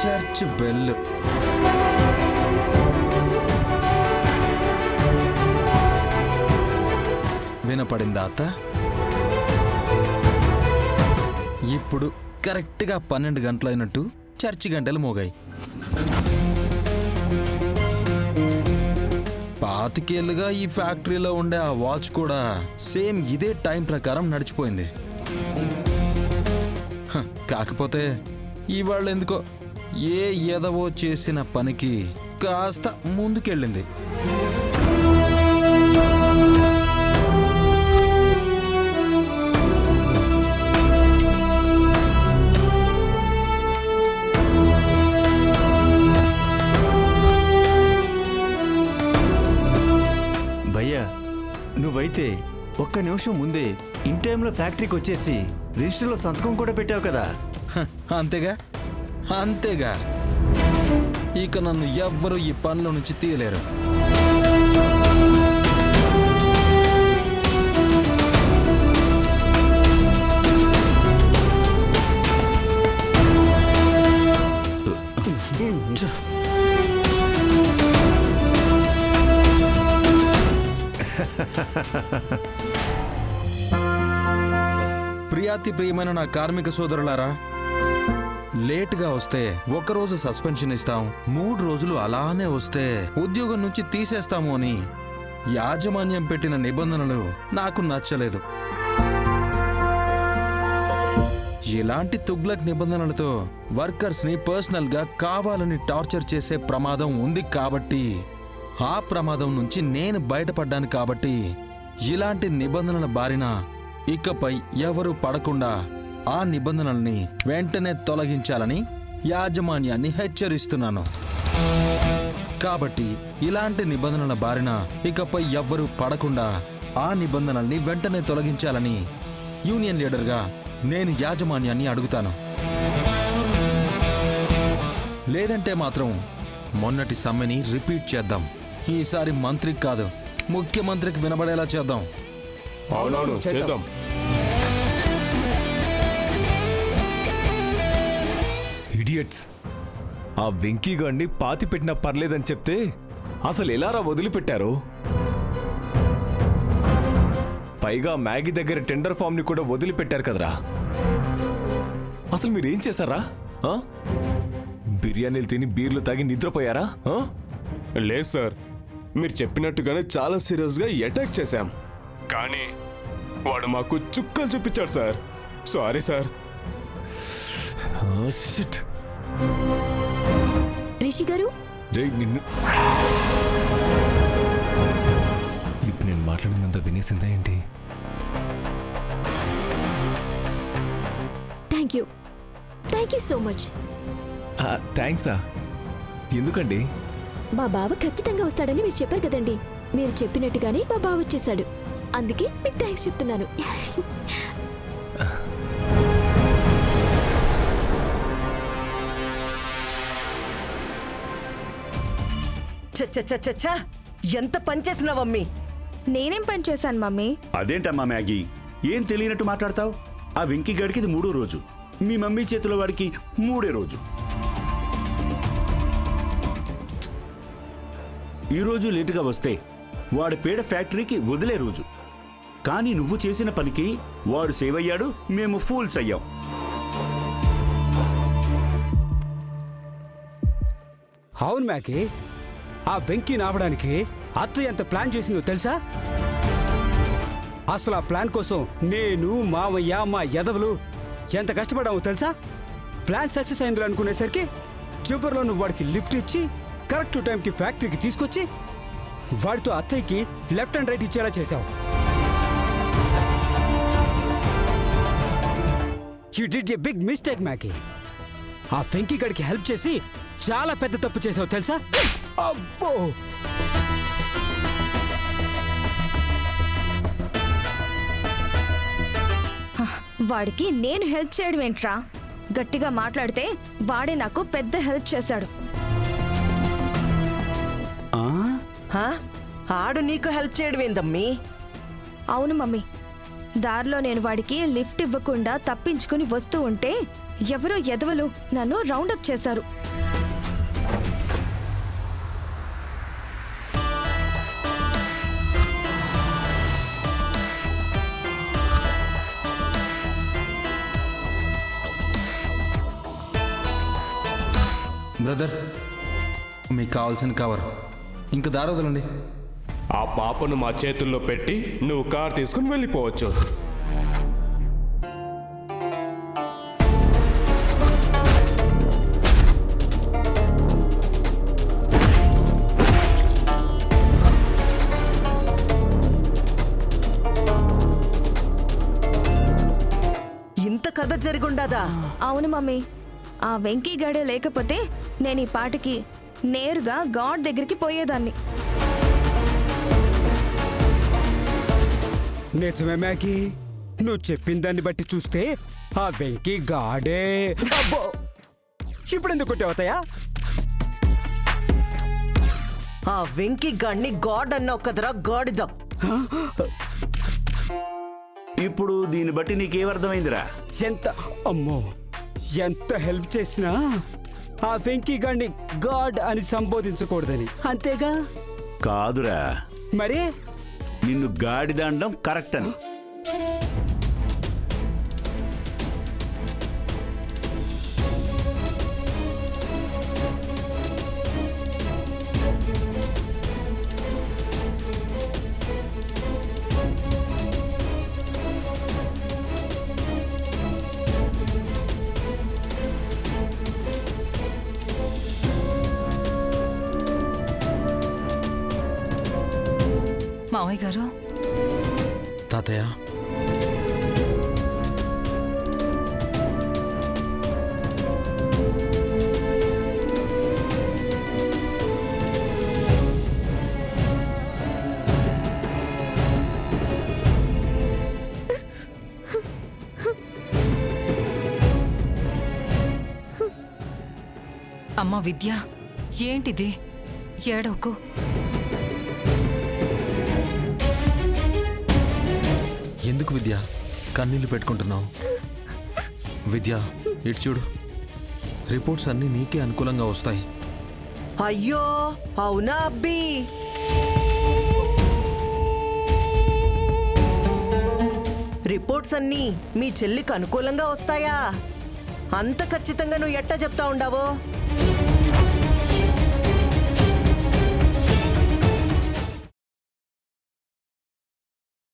Church bell. వినపడిందా అత్త? ఇప్పుడు కరెక్ట్గా 12 గంటలైనట్టు చర్చి గంటలు మోగాయి. 25 ఏళ్ళుగా ఈ ఫ్యాక్టరీలో ఉండే ఆ వాచ్ కూడా సేమ్ ఇదే టైం ప్రకారం నడిచిపోయింది. కాకపోతే ఇవాళ ఎందుకో ఏ ఎదవో చేసిన పనికి కాస్త ముందుకెళ్ళింది. భయ్యా, నువ్వైతే ఒక్క నిమిషం ముందే ఇన్ టైంలో ఫ్యాక్టరీకి వచ్చేసి రిజిస్టర్లో సంతకం కూడా పెట్టావు కదా. అంతేగా అంతేగా. ఇక నన్ను ఎవ్వరూ ఈ పనిలో నుంచి తీయలేరు. ప్రియాతి ప్రియమైన నా కార్మిక సోదరులారా, లేటుగా వస్తే 1 రోజు సస్పెన్షన్ ఇస్తాం, 3 రోజులు అలానే వస్తే ఉద్యోగం నుంచి తీసేస్తాము అని యాజమాన్యం పెట్టిన నిబంధనలు నాకు నచ్చలేదు. ఇలాంటి తుగ్లక్ నిబంధనలతో వర్కర్స్ ని పర్సనల్ గా కావాలని టార్చర్ చేసే ప్రమాదం ఉంది. కాబట్టి ఆ ప్రమాదం నుంచి నేను బయటపడ్డాను. కాబట్టి ఇలాంటి నిబంధనల బారిన ఇకపై ఎవరు పడకుండా ఆ నిబంధనల్ని వెంటనే తొలగించాలని యాజమాన్యాన్ని హెచ్చరిస్తున్నాను. కాబట్టి ఇలాంటి నిబంధనల బారిన ఇకపై ఎవ్వరూ పడకుండా ఆ నిబంధనల్ని వెంటనే తొలగించాలని యూనియన్ లీడర్గా నేను యాజమాన్యాన్ని అడుగుతాను. లేదంటే మాత్రం మొన్నటి సమ్మెని రిపీట్ చేద్దాం. ఈసారి మంత్రికి కాదు, ముఖ్యమంత్రికి వినబడేలా చేద్దాం. అవునవును, చేద్దాం. ఇడియట్స్, ఆ వెంకీ గాడిని పాతి పెట్టినా పర్లేదని చెప్తే అసలు ఎలారా వదిలిపెట్టారు? పైగా మ్యాగీ దగ్గర టెండర్ ఫామ్ ని కూడా వదిలిపెట్టారు కదరా. అసలు మీరేం చేశారా? బిర్యానీలు తిని బీర్లు తాగి నిద్రపోయారా? లేదు సార్, మీరు చెప్పినట్టుగానే చాలా సీరియస్గా అటాక్ చేశాం. కానీ వాడు మాకు చుక్కలు చూపించాడు సార్. Sorry sir. రిషి గారు, నిన్ను ఇప్పుడు నేను మాట్లాడినంత వినేసిందా ఏంటి? Thank you so much. థ్యాంక్సా? ఎందుకండి? మా బావ ఖచ్చితంగా వస్తాడని మీరు చెప్పారు కదండి. మీరు చెప్పినట్టుగానే మా బావ వచ్చేసాడు. అందుకే మీకు థ్యాంక్స్ చెప్తున్నాను. ఎంత పని చేసినావమ్మీ? నేనేం పని చేశాను మమ్మీ? అదేంటమ్మా మ్యాగీ, ఏం తెలియనట్టు మాట్లాడతావు? ఆ వెంకీ గడికి ఇది 3వ రోజు, మీ మమ్మీ చేతిలో వాడికి 3వ రోజు. ఈరోజు లేటుగా వస్తే వాడి పేడ ఫ్యాక్టరీకి వదిలే రోజు. కానీ నువ్వు చేసిన పనికి వాడు సేవ్ అయ్యాడు, మేము ఫూల్స్ అయ్యాం. అవును మ్యాగీ, ఆ వెంకీ నావడానికి అత్తయ్య ఎంత ప్లాన్ చేసిందో తెలుసా? అసలు ఆ ప్లాన్ కోసం నేను, మావయ్య, మా యదవులు ఎంత కష్టపడామో తెలుసా? ప్లాన్ సక్సెస్ అయింది అనుకునేసరికి చివరిలో నువ్వు వాడికి లిఫ్ట్ ఇచ్చి కరెక్ట్ టైంకి ఫ్యాక్టరీకి తీసుకొచ్చి వాడితో అత్తయ్యకి లెఫ్ట్ అండ్ రైట్ ఇచ్చేలా చేశావు. You did a big mistake Maggie. ఆ వెంకీ గడికి హెల్ప్ చేసి చాలా పెద్ద తప్పు చేసావు తెలుసా? అబ్బో, వాడికి నేను హెల్ప్ చేయడం ఏంట్రా? గట్టిగా మాట్లాడితే వాడే నాకు పెద్ద హెల్ప్ చేశాడు. ఆడు నీకు హెల్ప్ చేయడం ఏందమ్మీ? అవును మమ్మీ, దారిలో నేను వాడికి లిఫ్ట్ ఇవ్వకుండా తప్పించుకుని వస్తూ ఉంటే ఎవరో ఎదవలు నన్ను రౌండప్ చేశారు. బ్రదర్, మీకు కావాల్సిన కవర్ ఇంకా దారి వదలండి. ఆ పాపను మా చేతుల్లో పెట్టి నువ్వు కార్ తీసుకుని వెళ్ళిపోవచ్చు. ఇంత కథ జరిగుండాదా? అవును మమ్మీ, ఆ వెంకీ గడే లేకపోతే నేను ఈ పాటికి నేరుగా గాడ్ దగ్గరికి పోయేదాన్ని. నిజమే మ్యాగీ, నువ్వు చెప్పిన దాన్ని బట్టి చూస్తే ఆ వెంకీ గాడే. అబ్బో! ఇప్పుడు ఎందుకు కొట్టేవతాయా? ఆ వెంకీ గాడిని గాడ్ అన్నావు కదరా గాడిద. ఇప్పుడు దీన్ని బట్టి నీకేమర్థమైందిరా? ఎంత అమ్మో, ఎంత హెల్ప్ చేసినా ఆ వెంకీ గాడిని గాడ్ అని సంబోధించకూడదని, అంతేగా? కాదురా, మరి నిన్ను గాడిదండం కరెక్ట్ అని. మావయ్య గారు, తాతయ్య, అమ్మ విద్య, ఏంటిది? ఏడవకు. ఎందుకు విద్య కన్నీళ్లు పెట్టుకుంటున్నావు? విద్య, ఇటు చూడు, రిపోర్ట్స్ అన్నీ నీకే అనుకూలంగా వస్తాయి. అయ్యో అవునా అబ్బి? రిపోర్ట్స్ అన్నీ మీ చెల్లికి అనుకూలంగా వస్తాయా? అంత ఖచ్చితంగా నువ్వు ఎట్టా చెప్తా ఉండావో?